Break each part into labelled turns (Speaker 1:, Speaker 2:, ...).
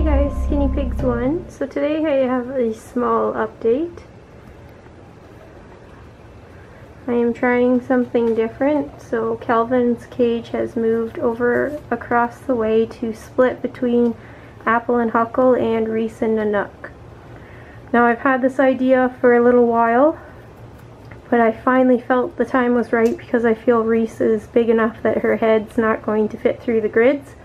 Speaker 1: Hey guys, Guinea Pigs 1. So today I have a small update. I am trying something different. So Calvin's cage has moved over across the way to split between Apple and Huckle and Reese and Nanook. Now I've had this idea for a little while, but I finally felt the time was right because I feel Reese is big enough that her head's not going to fit through the grids.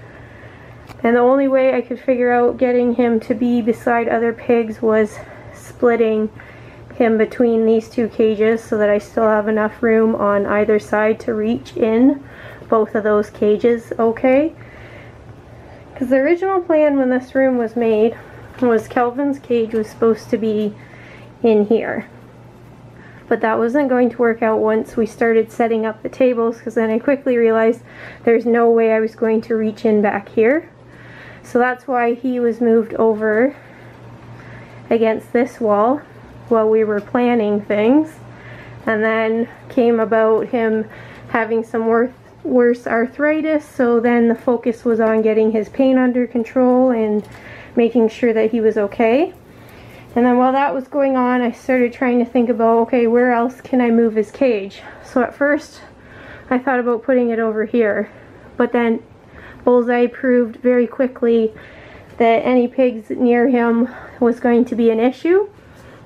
Speaker 1: And the only way I could figure out getting him to be beside other pigs was splitting him between these two cages so that I still have enough room on either side to reach in both of those cages okay. Because the original plan when this room was made was Calvin's cage was supposed to be in here. But that wasn't going to work out once we started setting up the tables, because then I quickly realized there's no way I was going to reach in back here. So that's why he was moved over against this wall while we were planning things. And then came about him having some worse arthritis, so then the focus was on getting his pain under control and making sure that he was okay. And then while that was going on, I started trying to think about, okay, where else can I move his cage? So at first I thought about putting it over here, but then Bullseye proved very quickly that any pigs near him was going to be an issue,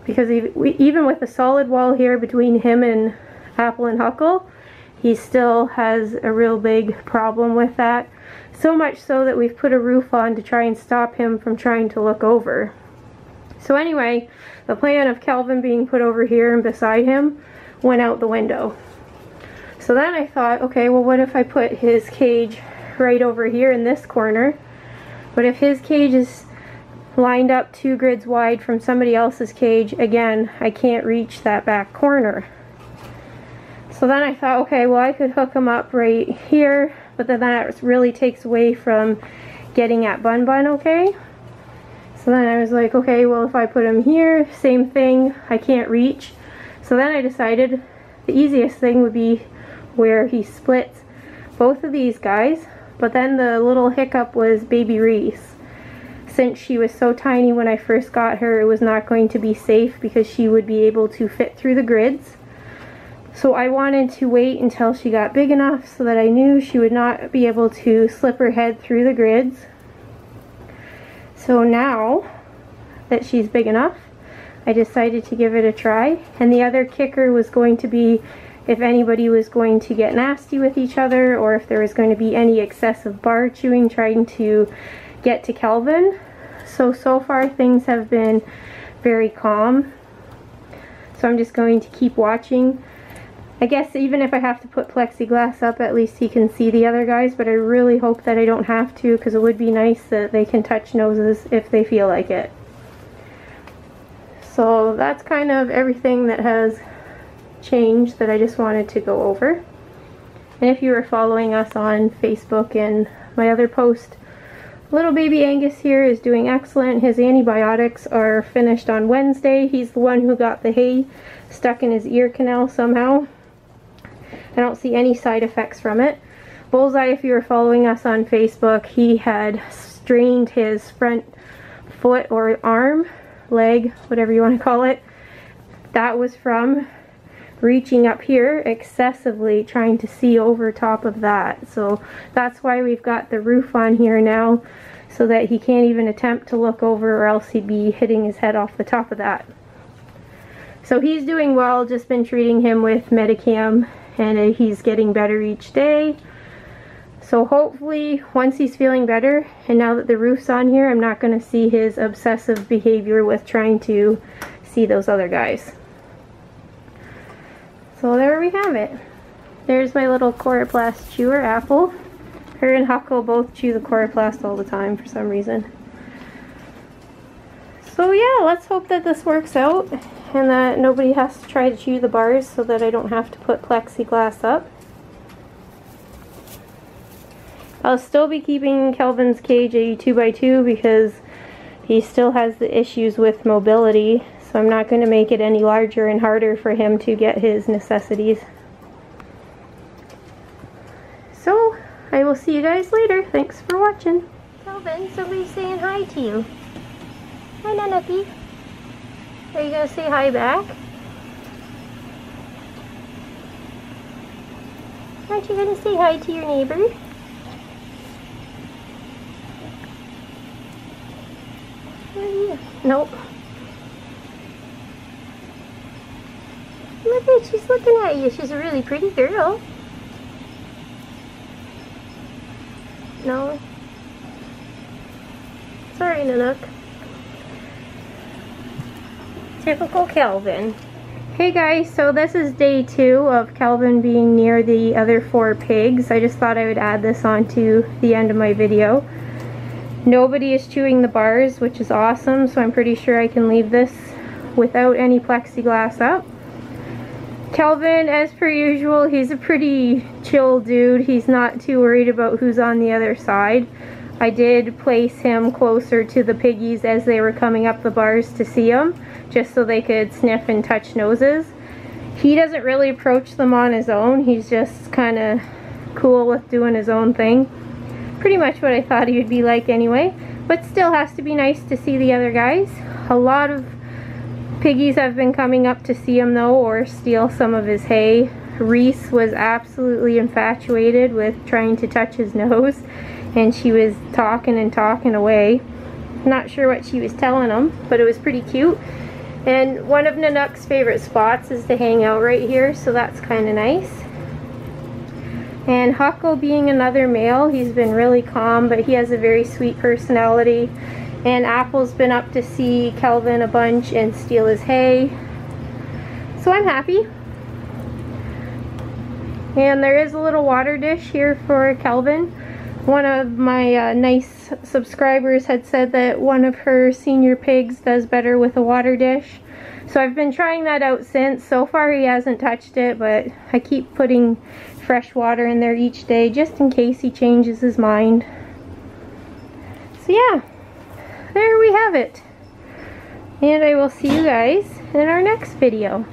Speaker 1: because even with a solid wall here between him and Apple and Huckle, he still has a real big problem with that. So much so that we've put a roof on to try and stop him from trying to look over. So anyway, the plan of Calvin being put over here and beside him went out the window. So then I thought, okay, well, what if I put his cage right over here in this corner? But if his cage is lined up 2 grids wide from somebody else's cage, again, I can't reach that back corner. So then I thought, okay, well, I could hook him up right here, but then that really takes away from getting at Bun Bun, okay? So then I was like, okay, well, if I put him here, same thing, I can't reach. So then I decided the easiest thing would be where he splits both of these guys. But then the little hiccup was baby Reese. Since she was so tiny when I first got her, it was not going to be safe because she would be able to fit through the grids. So I wanted to wait until she got big enough so that I knew she would not be able to slip her head through the grids. So now that she's big enough, I decided to give it a try. And the other kicker was going to be if anybody was going to get nasty with each other, or if there was going to be any excessive bar chewing trying to get to Calvin. So far things have been very calm. So I'm just going to keep watching. I guess even if I have to put plexiglass up, at least he can see the other guys, but I really hope that I don't have to, because it would be nice that they can touch noses if they feel like it. So that's kind of everything that has changed that I just wanted to go over. And if you were following us on Facebook and my other post, little baby Angus here is doing excellent. His antibiotics are finished on Wednesday. He's the one who got the hay stuck in his ear canal somehow. I don't see any side effects from it. Bullseye, if you were following us on Facebook, he had strained his front foot or arm, leg, whatever you want to call it. That was from reaching up here excessively, trying to see over top of that. So that's why we've got the roof on here now, so that he can't even attempt to look over, or else he'd be hitting his head off the top of that. So he's doing well, just been treating him with Medicam, and he's getting better each day. So hopefully once he's feeling better, and now that the roof's on here, I'm not going to see his obsessive behavior with trying to see those other guys. So there we have it. There's my little Coroplast chewer, Apple. Her and Huckle both chew the Coroplast all the time for some reason. So yeah, let's hope that this works out and that nobody has to try to chew the bars, so that I don't have to put plexiglass up. I'll still be keeping Calvin's cage a 2x2 because he still has the issues with mobility. So I'm not going to make it any larger and harder for him to get his necessities. So I will see you guys later. Thanks for watching. Ciao. Calvin, somebody's saying hi to you. Hi, Nanuki. Are you gonna say hi back? Aren't you gonna say hi to your neighbor? Where are you? Nope. Look at, she's looking at you. She's a really pretty girl. No. Sorry, Nanook. Typical Calvin. Hey guys, so this is day 2 of Calvin being near the other 4 pigs. I just thought I would add this on to the end of my video. Nobody is chewing the bars, which is awesome, so I'm pretty sure I can leave this without any plexiglass up. Calvin, as per usual, he's a pretty chill dude. He's not too worried about who's on the other side. I did place him closer to the piggies as they were coming up the bars to see him, just so they could sniff and touch noses. He doesn't really approach them on his own. He's just kind of cool with doing his own thing. Pretty much what I thought he would be like anyway, but still has to be nice to see the other guys. A lot of piggies have been coming up to see him though, or steal some of his hay. Reese was absolutely infatuated with trying to touch his nose, and she was talking and talking away. Not sure what she was telling him, but it was pretty cute. And one of Nanook's favorite spots is to hang out right here, so that's kind of nice. And Huckle, being another male, he's been really calm, but he has a very sweet personality. And Apple's been up to see Calvin a bunch and steal his hay. So I'm happy. And there is a little water dish here for Calvin. One of my nice subscribers had said that one of her senior pigs does better with a water dish. So I've been trying that out since. So far he hasn't touched it, but I keep putting fresh water in there each day just in case he changes his mind. So yeah, there we have it. And I will see you guys in our next video.